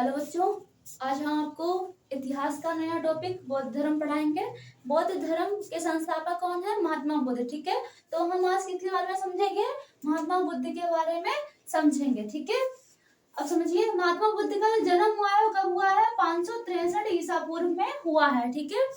Hello बच्चों, आज हम आपको इतिहास का नया टॉपिक बौद्ध धर्म पढ़ाएंगे। बौद्ध धर्म के संस्थापक कौन है? महात्मा बुद्ध। ठीक है, तो हम आज किसके बारे में समझेंगे? महात्मा बुद्ध के बारे में समझेंगे। ठीक है, अब समझिए महात्मा बुद्ध का जो जन्म हुआ है वो कब हुआ है? 563 ईसा पूर्व में हुआ है। ठीक है,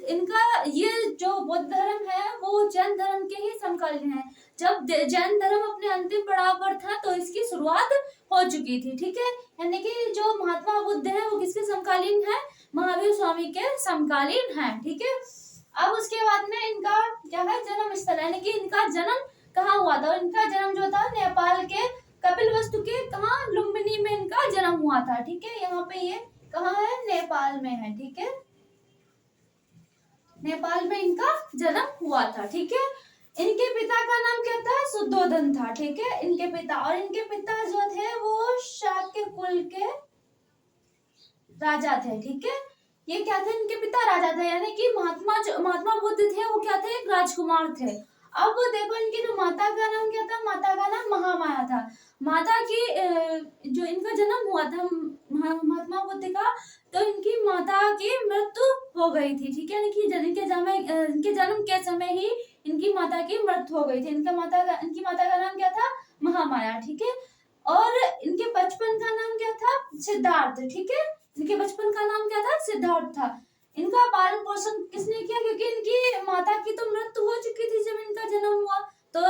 इनका ये जो बौद्ध धर्म है वो जैन धर्म के ही समकालीन है। जब जैन धर्म अपने अंतिम पड़ाव पर था तो इसकी शुरुआत हो चुकी थी। ठीक है, यानी कि जो महात्मा बुद्ध है वो किसके समकालीन है? महावीर स्वामी के समकालीन है। ठीक है, अब उसके बाद में इनका क्या है? जन्म स्थल, यानी कि इनका जन्म कहाँ हुआ था? इनका जन्म जो था नेपाल के कपिलवस्तु के कहा लुम्बिनी में इनका जन्म हुआ था। ठीक है, यहाँ पे ये कहाँ है? नेपाल में है। ठीक है, नेपाल में इनका जन्म हुआ था। ठीक है, इनके पिता का नाम क्या था? शुद्धोधन था। ठीक है, इनके पिता, और इनके पिता जो थे वो शाक्य कुल के राजा थे। ठीक है, ये क्या थे? इनके पिता राजा थे, यानी कि महात्मा बुद्ध थे वो क्या थे? एक राजकुमार थे। अब देखो इनकी जो माता का नाम क्या था? माता का नाम महामाया था। माता की जो इनका जन्म हुआ था महात्मा बुद्ध का, तो इनकी माता की मृत्यु हो गई थी। ठीक है, इनके जन्म के समय ही इनकी माता की मृत्यु हो गई थी। इनकी माता का नाम क्या था? महामाया। ठीक है, और इनके बचपन का नाम क्या था? सिद्धार्थ। ठीक है, इनके बचपन का नाम क्या था? सिद्धार्थ था। इनका पालन पोषण किसने किया? क्योंकि इनकी माता की तो मृत्यु हो चुकी थी जब इनका जन्म हुआ, तो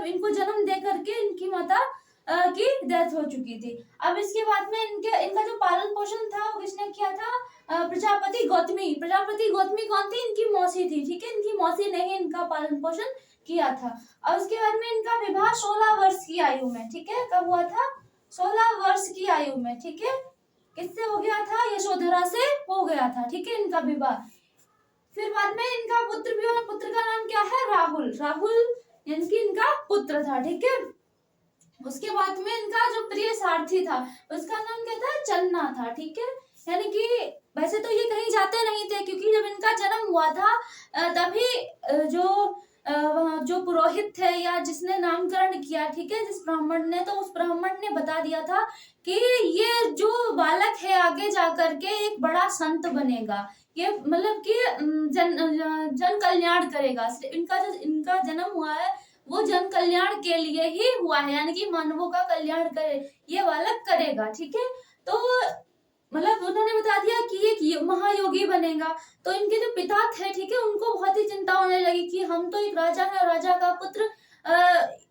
इनको जन्म दे करके इनकी माता की डेथ हो चुकी थी। अब इसके बाद में इनका जो पालन पोषण था वो किसने किया था? प्रजापति गौतमी कौन थी? इनकी मौसी थी। ठीक है, इनकी मौसी ने ही इनका पालन पोषण किया था। और उसके बाद में इनका विवाह 16 वर्ष की आयु में, ठीक है, कब हुआ था? 16 वर्ष की आयु में। ठीक है, किससे हो गया था? यशोधरा से हो गया था। ठीक है, इनका विवाह। फिर बाद में इनका पुत्र भी हुआ। पुत्र का नाम क्या है? राहुल यानी कि इनका पुत्र था। ठीक है, उसके बाद में इनका जो प्रिय सारथी था उसका नाम क्या था? चन्ना था। ठीक है, यानी कि वैसे तो ये कहीं जाते नहीं थे, क्योंकि जब इनका जन्म हुआ था तभी जो पुरोहित थे या जिसने नामकरण किया, ठीक है, जिस ब्राह्मण ने, तो उस ब्राह्मण ने बता दिया था कि ये जो बालक है आगे जाकर के एक बड़ा संत बनेगा, ये मतलब कि जन कल्याण करेगा। इनका जन्म हुआ है वो जन कल्याण के लिए ही हुआ है, यानी कि मानवों का कल्याण करे ये बालक करेगा। ठीक है, तो मतलब उन्होंने बता दिया कि एक महायोगी बनेगा। तो इनके जो पिता थे, ठीक है, उनको बहुत ही चिंता होने लगी कि हम तो एक राजा है, राजा का पुत्र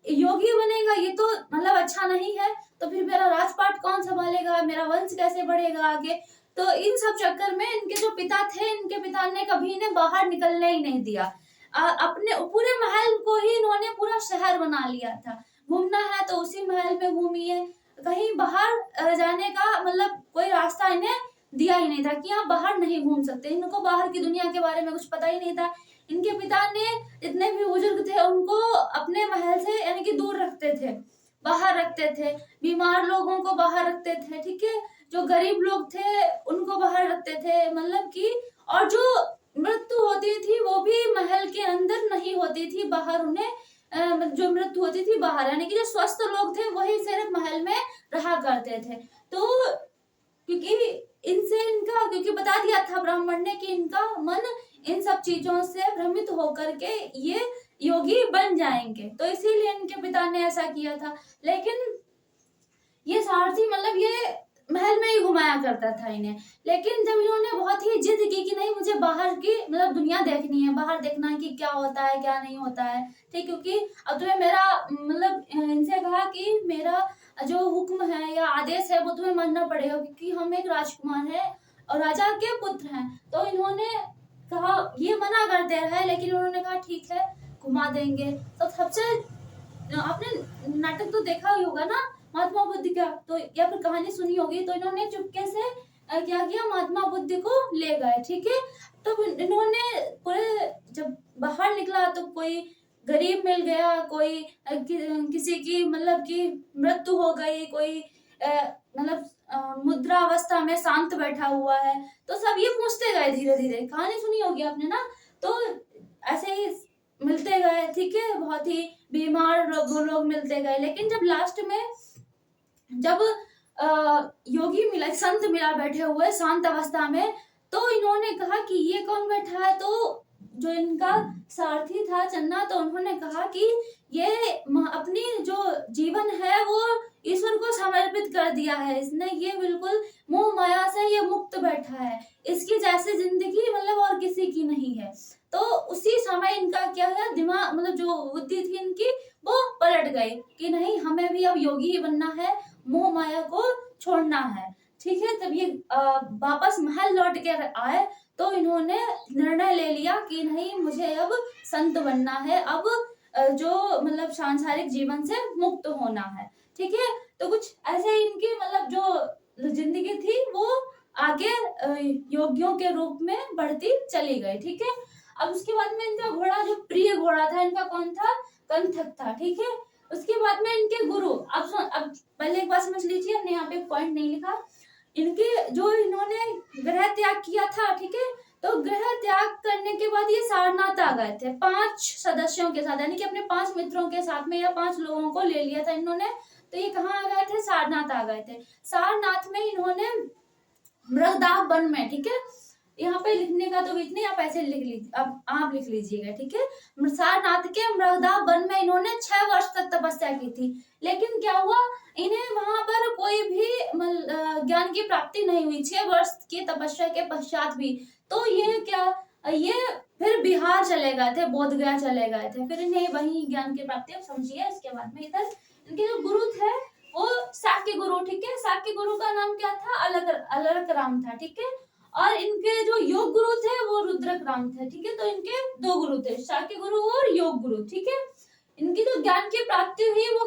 योगी बनेगा, ये तो मतलब अच्छा नहीं है, तो फिर मेरा राजपाट कौन संभालेगा, मेरा वंश कैसे बढ़ेगा आगे। तो इन सब चक्कर में इनके जो पिता थे, इनके पिता ने कभी इन्हें बाहर निकलने ही नहीं दिया। अपने पूरे महल को ही इन्होंने पूरा शहर बना लिया था। घूमना है तो उसी महल में घूमिए, कहीं बाहर जाने का मतलब कोई रास्ता इन्हें दिया ही नहीं था कि आप बाहर नहीं घूम सकते। इनको बाहर की दुनिया के बारे में कुछ पता ही नहीं था। इनके पिता ने जितने भी बुजुर्ग थे उनको अपने महल से यानी कि दूर रखते थे, बाहर रखते थे। बीमार लोगों को बाहर रखते थे, ठीक है, जो गरीब लोग थे उनको बाहर रखते थे, मतलब कि, और जो मृत्यु होती थी वो भी महल के अंदर नहीं होती थी, बाहर उन्हें जो मृत्यु होती थी बाहर, यानी कि जो स्वस्थ लोग थे वही सिर्फ महल में रहा करते थे। तो क्योंकि बता दिया था ब्राह्मण ने कि इनका मन इन सब चीजों से भ्रमित होकर के ये योगी बन जाएंगे, तो इसीलिए इनके पिता ने ऐसा किया था। लेकिन ये सारथी मतलब ये महल में ही घुमाया करता था इन्हें। लेकिन जब इन्होंने बहुत ही जिद की कि नहीं, मुझे बाहर की मतलब दुनिया देखनी है, बाहर देखना है कि क्या होता है क्या नहीं होता है, ठीक, क्योंकि अब तुम्हें मेरा मतलब इनसे कहा कि मेरा जो हुक्म है या आदेश है वो तुम्हें मानना पड़ेगा, क्योंकि हम एक राजकुमार है और राजा के पुत्र हैं। तो इन्होंने कहा, ये मना करते रहे, लेकिन उन्होंने कहा ठीक है घुमा देंगे। तो सबसे आपने नाटक तो देखा ही होगा ना महात्मा बुद्ध का, तो या फिर कहानी सुनी होगी, तो इन्होंने चुपके से क्या किया, महात्मा बुद्ध को ले गए। ठीक है, तो इन्होंने पूरे जब बाहर निकला तो कोई गरीब मिल गया, कोई किसी की मतलब की मृत्यु हो गई, कोई मुद्रावस्था में शांत बैठा हुआ है, तो सब ये पूछते गए धीरे धीरे। कहानी सुनी होगी आपने ना, तो ऐसे ही मिलते गए, ठीक है, बहुत ही बीमार लोग मिलते गए। लेकिन जब लास्ट में जब योगी एक संत मिला बैठे हुए शांत अवस्था में। तो इन्होंने कहा कि ये कौन बैठा है, तो जो इनका सारथी था चन्ना, तो उन्होंने कहा कि ये अपनी जो जीवन है वो ईश्वर को समर्पित कर दिया है इसने, ये बिल्कुल मोह माया से ये मुक्त बैठा है, इसकी जैसी जिंदगी मतलब और किसी की नहीं है। तो उसी समय इनका क्या है, दिमाग मतलब जो बुद्धि थी इनकी वो पलट गई कि नहीं, हमें भी अब योगी ही बनना है, मोह माया को छोड़ना है। ठीक है, तब ये वापस महल लौट के आए तो इन्होंने निर्णय ले लिया कि नहीं, मुझे अब संत बनना है, अब जो मतलब सांसारिक जीवन से मुक्त होना है। ठीक है, तो कुछ ऐसे इनकी मतलब जो जिंदगी थी वो आगे योगियों के रूप में बढ़ती चली गई। ठीक है, अब उसके बाद में इनका घोड़ा, जो प्रिय घोड़ा था इनका, कौन था, कंथक था। ठीक है, उसके बाद में इनके गुरु, अब पहले एक बात समझ लीजिए, हमने यहाँ पे पॉइंट नहीं लिखा, इनके जो इन्होंने ग्रह त्याग किया था। ठीक है, तो ग्रह त्याग करने के बाद ये सारनाथ आ गए थे 5 सदस्यों के साथ, यानी कि अपने 5 मित्रों के साथ में, या 5 लोगों को ले लिया था इन्होंने। तो ये कहाँ आ गए थे, सारनाथ आ गए थे। सारनाथ में इन्होंने मृगदाव वन में, ठीक है, यहाँ पे लिखने का तो बीच नहीं, आप ऐसे लिख लीजिए, अब आप लिख लीजिएगा। ठीक है, सारनाथ के मृगदाव वन में इन्होंने 6 वर्ष तक तपस्या की थी। लेकिन क्या हुआ, इन्हें वहां पर कोई भी ज्ञान की प्राप्ति नहीं हुई 6 वर्ष की तपस्या के पश्चात भी। तो ये फिर बिहार चले गए थे, बोध गया चले गए थे, फिर इन्हें वही ज्ञान की प्राप्ति। अब समझिए, इसके बाद में इधर इनके जो गुरु थे वो शाक्य गुरु। ठीक है, शाक्य गुरु का नाम क्या था, अलग राम था। ठीक है, और इनके जो योग गुरु थे वो रुद्रक राम थे। ठीक है, तो इनके 2 गुरु थे, शाक्य गुरु और योग गुरु। ठीक है, इनकी जो ज्ञान की प्राप्ति हुई वो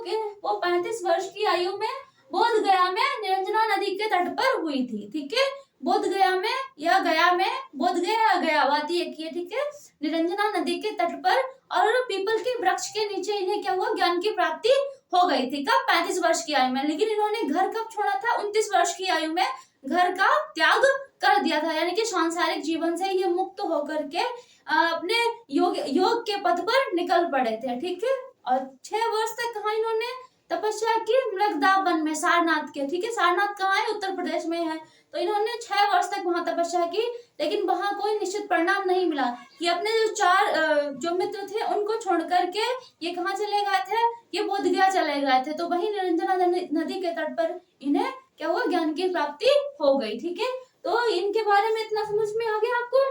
35 वर्ष की आयु में बोध गया में निरंजना नदी के तट पर हुई थी। ठीक है, बोध गया में या गया में, बोध गया गया बात एक ही है। ठीक है, निरंजना नदी के तट पर और पीपल के वृक्ष के नीचे इन्हें क्या हुआ, ज्ञान की प्राप्ति हो गई थी। कब, 35 वर्ष की आयु में। लेकिन इन्होंने घर कब छोड़ा था, 29 वर्ष की आयु में घर का त्याग कर दिया था, यानी कि सांसारिक जीवन से ये मुक्त होकर के अपने योग के पथ पर निकल पड़े थे। ठीक है, और 6 वर्ष तक कहा इन्होंने तपस्या की, मृगदाव वन में, सारनाथ के। ठीक है, सारनाथ कहाँ है, उत्तर प्रदेश में है। तो इन्होंने 6 वर्ष तक वहां तपस्या की, लेकिन वहां कोई निश्चित परिणाम नहीं मिला। कि अपने जो 4 जो मित्र थे उनको छोड़ करके ये कहाँ चले गए थे, ये बोध गया चले गए थे। तो वही निरंजना नदी के तट पर इन्हें क्या हुआ, ज्ञान की प्राप्ति हो गई। ठीक है, तो इनके बारे में इतना समझ में आ गया आपको।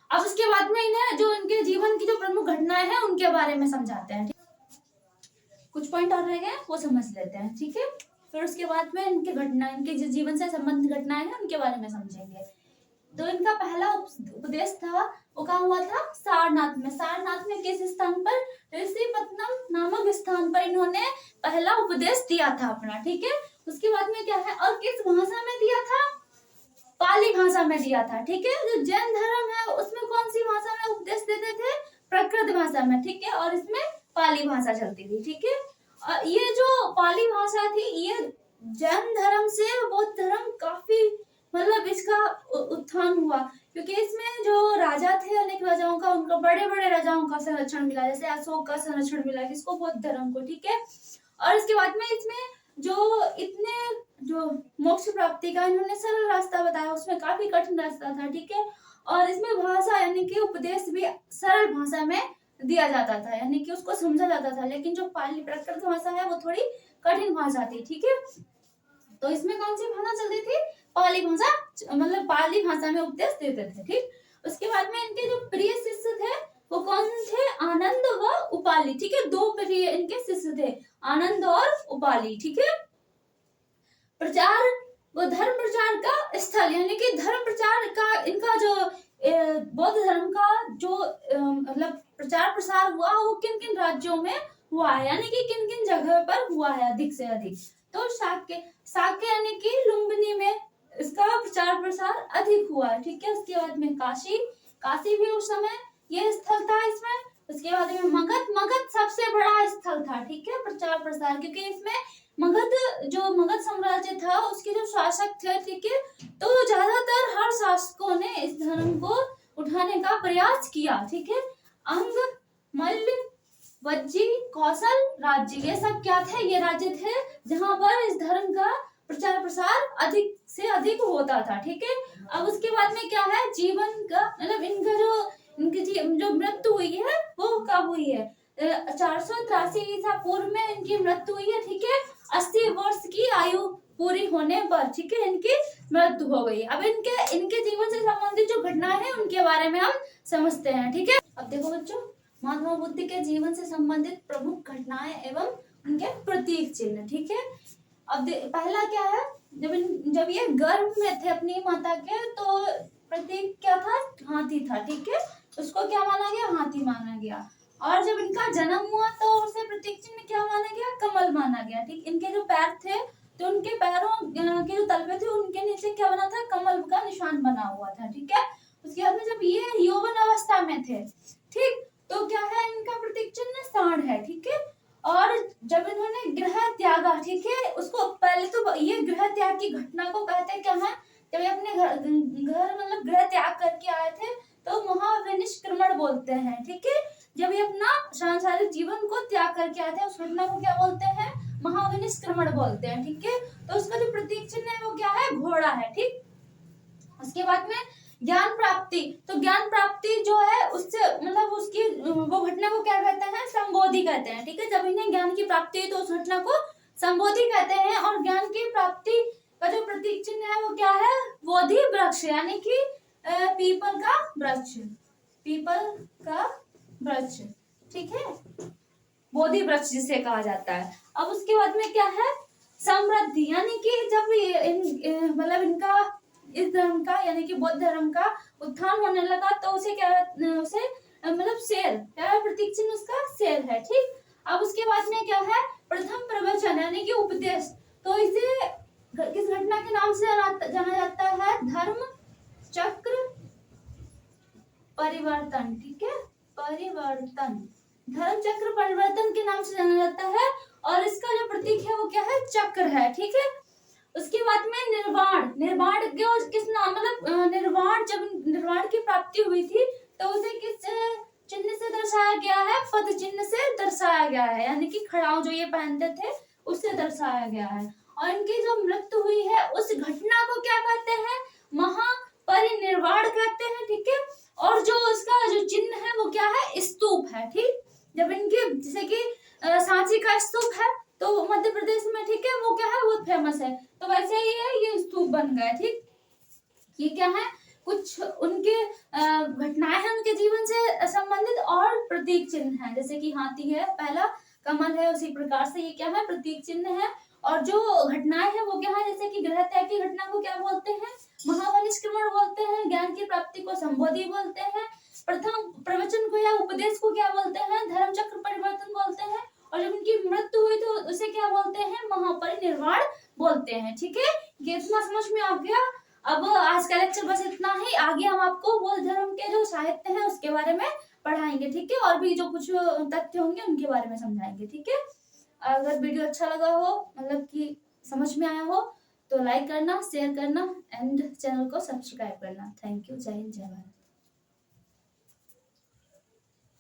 अब उसके बाद में इन्हें जो इनके जीवन की जो प्रमुख घटनाएं हैं उनके बारे में समझाते हैं। कुछ पॉइंट और रह गए वो समझ लेते हैं। ठीक है, फिर उसके बाद में इनके जो जीवन से संबंधित घटनाएं हैं उनके बारे में समझेंगे। तो इनका पहला उपदेश था वो कहाँ हुआ था, सारनाथ में। सारनाथ में किस स्थान पर, ऋषिपत्तनम नामक स्थान पर इन्होंने पहला उपदेश दिया था अपना। ठीक है, उसके बाद में क्या है, और किस भाषा में दिया था, पाली भाषा में दिया था। ठीक है, जो जैन धर्म है उसमें कौन सी भाषा में उपदेश देते थे, प्राकृत भाषा में। ठीक है, और इसमें पाली भाषा चलती थी। ठीक है, और ये जो पाली भाषा थी ये जैन धर्म से बौद्ध धर्म काफी मतलब इसका उत्थान हुआ, क्योंकि इसमें जो राजा थे, अनेक राजाओं का, उनको बड़े बड़े राजाओं का संरक्षण मिला, जैसे अशोक का संरक्षण मिला किसको, बौद्ध धर्म को। ठीक है, और इसके बाद में इसमें जो मोक्ष प्राप्ति का इन्होंने सरल रास्ता बताया, उसमें काफी कठिन रास्ता था। ठीक है, और इसमें भाषा यानी कि उपदेश भी सरल भाषा में दिया जाता था, यानी कि उसको समझा जाता था। लेकिन जो पाली प्राकृत भाषा है वो थोड़ी कठिन भाषा थी। ठीक है, तो इसमें कौन सी भाषा चलती थी, पाली भाषा, मतलब पाली भाषा में उपदेश देते थे। ठीक, उसके बाद में इनके जो प्रिय शिष्य थे वो कौन थे, आनंद व उपाली। ठीक है, 2 प्रिय इनके शिष्य थे, आनंद और उपाली। ठीक है, प्रचार वो धर्म प्रचार का स्थल, यानी कि धर्म प्रचार का इनका जो बौद्ध धर्म का जो मतलब प्रचार प्रसार हुआ वो किन किन राज्यों में हुआ है, यानी कि किन किन जगह पर हुआ है अधिक से अधिक। तो शाक्य यानी कि लुम्बिनी में इसका प्रचार प्रसार अधिक हुआ है। ठीक है, उसके बाद में काशी भी उस समय ये स्थल था इसमें। उसके बाद में मगध सबसे बड़ा स्थल था। ठीक है, प्रचार प्रसार, क्योंकि इसमें मगध साम्राज्य था उसके जो शासक थे। ठीक है, तो ज्यादातर हर शासकों ने इस धर्म को उठाने का प्रयास किया। ठीक है, अंग, मल्ल, वज्जी, कौशल राज्य, ये सब क्या थे, ये राज्य थे जहां पर इस धर्म का प्रचार प्रसार अधिक से अधिक होता था। ठीक है, अब उसके बाद में क्या है, जीवन का मतलब इनका इनकी जो मृत्यु हुई है वो कब हुई है, 483 ईसा पूर्व में इनकी मृत्यु हुई है। ठीक है, 80 वर्ष की आयु पूरी होने पर, ठीक है, इनकी मृत्यु हो गई। अब इनके जीवन से संबंधित जो घटनाएं हैं उनके बारे में हम समझते हैं। ठीक है, अब देखो बच्चों, महात्मा बुद्ध के जीवन से संबंधित प्रमुख घटनाएं एवं उनके प्रतीक चिन्ह। ठीक है, अब पहला क्या है, जब ये गर्भ में थे अपनी माता के, तो प्रतीक क्या था, हाथी था। ठीक है, उसको क्या माना गया, हाथी माना गया। और जब इनका जन्म हुआ तो उसे प्रतीक चिन्ह क्या माना गया, कमल माना गया। ठीक, इनके जो पैर थे तो उनके पैरों के जो तलवे थे उनके नीचे क्या बना था, कमल का निशान बना हुआ था। ठीक है, उसके बाद में जब ये यौवन अवस्था में थे, ठीक, तो क्या है, इनका प्रतीक चिन्ह सांड है। ठीक है, और जब इन्होंने गृह त्यागा, ठीक है, उसको पहले तो ये गृह त्याग की घटना को कहते क्या है, जब ये अपने घर मतलब गृह त्याग करके आए थे तो महाविनिष्क्रमण बोलते हैं। ठीक है, जब ये अपना सांसारिक जीवन को त्याग करके आए थे उस घटना को क्या बोलते हैं, महाविनिष्क्रमण बोलते हैं। ठीक है, तो उसका जो प्रतीक चिन्ह है वो क्या है, घोड़ा है। ठीक, उसके बाद में ज्ञान प्राप्ति, तो ज्ञान प्राप्ति जो है उससे मतलब उसकी वो घटना को क्या कहते हैं, संबोधि कहते हैं। ठीक है, जब इन्हें ज्ञान की प्राप्ति हुई तो उस घटना को संबोधि कहते हैं। और ज्ञान की प्राप्ति का जो प्रतीक चिन्ह है वो क्या है, बोधि वृक्ष, यानी कि पीपल का वृक्ष, पीपल का वृक्ष। ठीक है, बोधि वृक्ष जिसे कहा जाता है। अब उसके बाद में क्या है, समृद्धि, यानी कि जब मतलब इनका इस धर्म का यानी कि बौद्ध धर्म का उत्थान होने लगा तो उसे क्या, उसे मतलब शेर, क्या प्रतीक चिन्ह उसका शेर है। ठीक, अब उसके बाद में क्या है, प्रथम प्रवचन यानी कि उपदेश, तो इसे किस घटना के नाम से जाना जाता है, धर्म चक्र परिवर्तन। ठीक है, परिवर्तन, धर्म चक्र परिवर्तन के नाम से जाना जाता है। और इसका जो प्रतीक है वो क्या है, चक्र है। ठीक है, उसके बाद में निर्वाण, निर्वाण किस नाम मतलब निर्वाण, जब निर्वाण की प्राप्ति हुई थी तो उसे किस चिन्ह से दर्शाया गया है, पद चिन्ह से दर्शाया गया है, यानी कि खड़ाऊ जो ये पहनते थे उससे दर्शाया गया है। और इनकी जो मृत्यु हुई है उस घटना को क्या कहते हैं, महापरिनिर्वाण कहते हैं। ठीक है, और जो उसका जो चिन्ह है वो क्या है, स्तूप है। ठीक, जब इनके जैसे कि सांची का स्तूप है तो मध्य प्रदेश में, ठीक है, वो क्या है, बहुत फेमस है, तो वैसे ही है, ये स्तूप बन गए। ठीक, ये क्या है, कुछ उनके घटनाएं हैं उनके जीवन से संबंधित और प्रतीक चिन्ह है, जैसे कि हाथी है पहला, कमल है, उसी प्रकार से ये क्या है, प्रतीक चिन्ह है। और जो घटनाएं हैं वो क्या है, जैसे कि गृह त्याग की घटना को क्या बोलते हैं, महावनिष्क्रमण बोलते हैं, ज्ञान की प्राप्ति को संबोधि बोलते हैं, प्रथम प्रवचन को या उपदेश को क्या बोलते हैं, धर्म चक्र परिवर्तन बोलते हैं, और जब उनकी मृत्यु हुई तो उसे क्या बोलते हैं, महापरिनिर्वाण बोलते हैं। ठीक है, ये इतना समझ में आ गया। अब आज का लेक्चर बस इतना ही, आगे हम आपको बौद्ध धर्म के जो साहित्य है उसके बारे में पढ़ाएंगे। ठीक है, और भी जो कुछ तथ्य होंगे उनके बारे में समझाएंगे। ठीक है, अगर वीडियो अच्छा लगा हो, मतलब कि समझ में आया हो, तो लाइक करना, शेयर करना एंड चैनल को सब्सक्राइब करना। थैंक यू, जय हिंद, जय भारत।